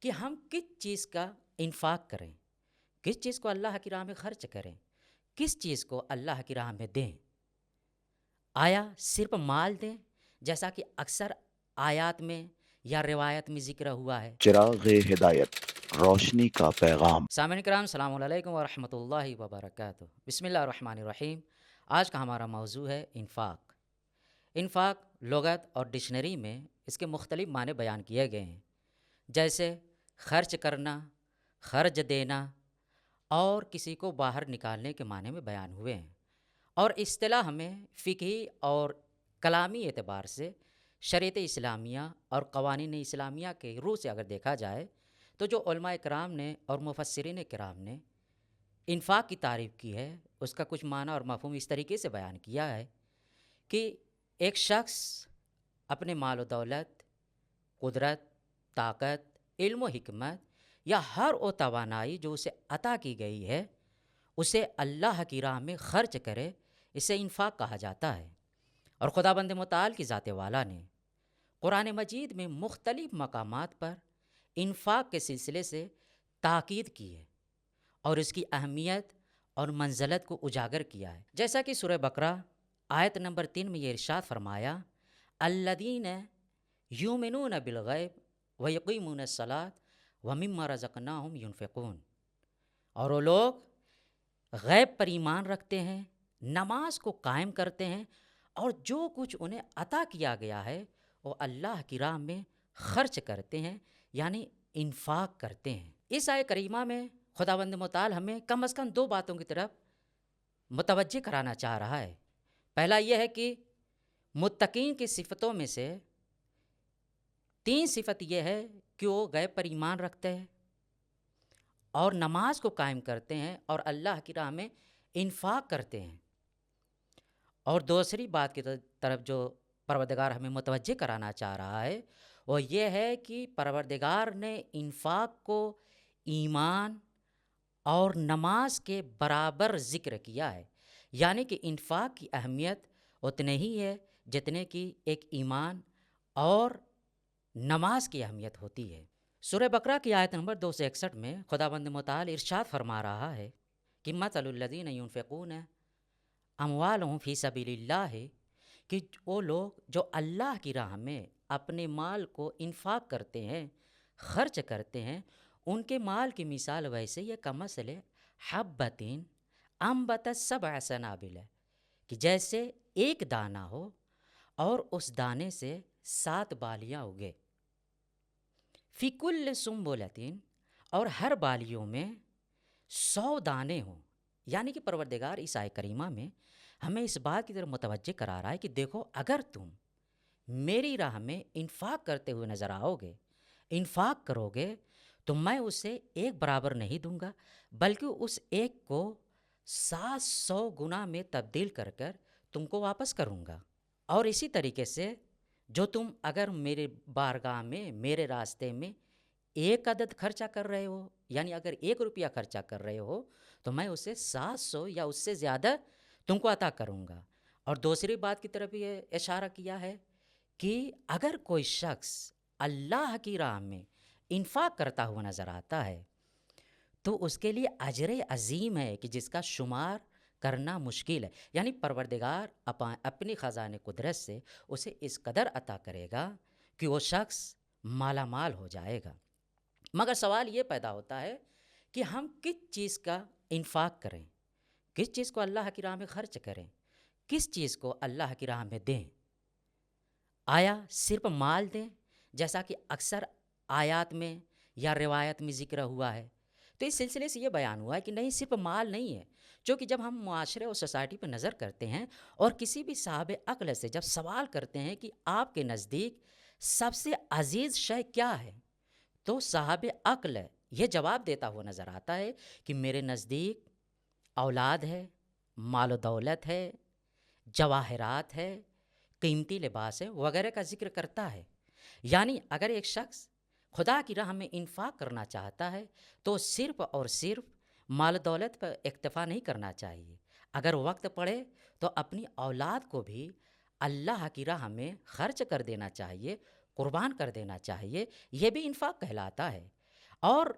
کہ ہم کس چیز کا انفاق کریں، کس چیز کو اللہ کی راہ میں خرچ کریں، کس چیز کو اللہ کی راہ میں دیں۔ آیا صرف مال دیں جیسا کہ اکثر آیات میں یا روایت میں ذکر ہوا ہے؟ چراغ ہدایت، روشنی کا پیغام۔ سامعین کرام، السلام علیکم ورحمۃ اللہ وبرکاتہ۔ بسم اللہ الرحمن الرحیم۔ آج کا ہمارا موضوع ہے انفاق۔ انفاق لغت اور ڈکشنری میں اس کے مختلف معنی بیان کیے گئے ہیں، جیسے خرچ کرنا، خرچ دینا اور کسی کو باہر نکالنے کے معنی میں بیان ہوئے ہیں۔ اور اصطلاح میں فقہی اور کلامی اعتبار سے شریعت اسلامیہ اور قوانین اسلامیہ کے روح سے اگر دیکھا جائے تو جو علماء کرام نے اور مفسرین کرام نے انفاق کی تعریف کی ہے، اس کا کچھ معنی اور مفہوم اس طریقے سے بیان کیا ہے کہ ایک شخص اپنے مال و دولت، قدرت، طاقت، علم و حکمت یا ہر وہ توانائی جو اسے عطا کی گئی ہے اسے اللہ کی راہ میں خرچ کرے، اسے انفاق کہا جاتا ہے۔ اور خداوند متعال کی ذات والا نے قرآن مجید میں مختلف مقامات پر انفاق کے سلسلے سے تاکید کی ہے اور اس کی اہمیت اور منزلت کو اجاگر کیا ہے، جیسا کہ سورہ بقرہ آیت نمبر 3 میں یہ ارشاد فرمایا، الذین یؤمنون بالغیب ویقیمون الصلاۃ ومما رزقناہم ینفقون۔ اور وہ لوگ غیب پر ایمان رکھتے ہیں، نماز کو قائم کرتے ہیں اور جو کچھ انہیں عطا کیا گیا ہے وہ اللہ کی راہ میں خرچ کرتے ہیں، یعنی انفاق کرتے ہیں۔ اس آیت کریمہ میں خداوند متعال ہمیں کم از کم 2 باتوں کی طرف متوجہ کرانا چاہ رہا ہے۔ پہلا یہ ہے کہ متقین کی صفتوں میں سے 3 صفت یہ ہے کہ وہ غیب پر ایمان رکھتے ہیں اور نماز کو قائم کرتے ہیں اور اللہ کی راہ میں انفاق کرتے ہیں۔ اور دوسری بات کی طرف جو پروردگار ہمیں متوجہ کرانا چاہ رہا ہے وہ یہ ہے کہ پروردگار نے انفاق کو ایمان اور نماز کے برابر ذکر کیا ہے، یعنی کہ انفاق کی اہمیت اتنے ہی ہے جتنے کی ایک ایمان اور نماز کی اہمیت ہوتی ہے۔ سورہ بقرہ کی آیت نمبر 261 میں خداوند متعال ارشاد فرما رہا ہے کہ مثل الذین ینفقون اموالہم فی سبیل اللہ، کہ وہ لوگ جو اللہ کی راہ میں اپنے مال کو انفاق کرتے ہیں، خرچ کرتے ہیں، ان کے مال کی مثال ویسے یہ کمثل حبۃ انبتت سبع سنابل، کہ جیسے ایک دانہ ہو اور اس دانے سے 7 بالیاں اگے، فی کل سنبلۃ، اور ہر بالیوں میں 100 دانے ہوں۔ یعنی کہ پروردگار اس آیت کریمہ میں ہمیں اس بات کی طرف متوجہ کرا رہا ہے کہ دیکھو، اگر تم میری راہ میں انفاق کرتے ہوئے نظر آؤ گے، انفاق کرو گے، تو میں اسے ایک برابر نہیں دوں گا، بلکہ اس ایک کو 700 گنا میں تبدیل کر کر تم کو واپس کروں گا۔ اور اسی طریقے سے جو تم اگر میرے بارگاہ میں، میرے راستے میں 1 عدد خرچہ کر رہے ہو، یعنی اگر 1 روپیہ خرچہ کر رہے ہو تو میں اسے 700 یا اس سے زیادہ تم کو عطا کروں گا۔ اور دوسری بات کی طرف یہ اشارہ کیا ہے کہ اگر کوئی شخص اللہ کی راہ میں انفاق کرتا ہوا نظر آتا ہے تو اس کے لیے اجر عظیم ہے کہ جس کا شمار کرنا مشکل ہے، یعنی پروردگار اپنی خزانہ قدرت سے اسے اس قدر عطا کرے گا کہ وہ شخص مالا مال ہو جائے گا۔ مگر سوال یہ پیدا ہوتا ہے کہ ہم کس چیز کا انفاق کریں، کس چیز کو اللہ کی راہ میں خرچ کریں، کس چیز کو اللہ کی راہ میں دیں۔ آیا صرف مال دیں جیسا کہ اکثر آیات میں یا روایت میں ذکر ہوا ہے؟ تو اس سلسلے سے یہ بیان ہوا ہے کہ نہیں، صرف مال نہیں ہے، چونکہ جب ہم معاشرے اور سوسائٹی پر نظر کرتے ہیں اور کسی بھی صاحب عقل سے جب سوال کرتے ہیں کہ آپ کے نزدیک سب سے عزیز شے کیا ہے، تو صاحب عقل یہ جواب دیتا ہوا نظر آتا ہے کہ میرے نزدیک اولاد ہے، مال و دولت ہے، جواہرات ہے، قیمتی لباس ہے وغیرہ کا ذکر کرتا ہے۔ یعنی اگر ایک شخص خدا کی راہ میں انفاق کرنا چاہتا ہے تو صرف اور صرف مال و دولت پر اکتفا نہیں کرنا چاہیے، اگر وقت پڑے تو اپنی اولاد کو بھی اللہ کی راہ میں خرچ کر دینا چاہیے، قربان کر دینا چاہیے، یہ بھی انفاق کہلاتا ہے۔ اور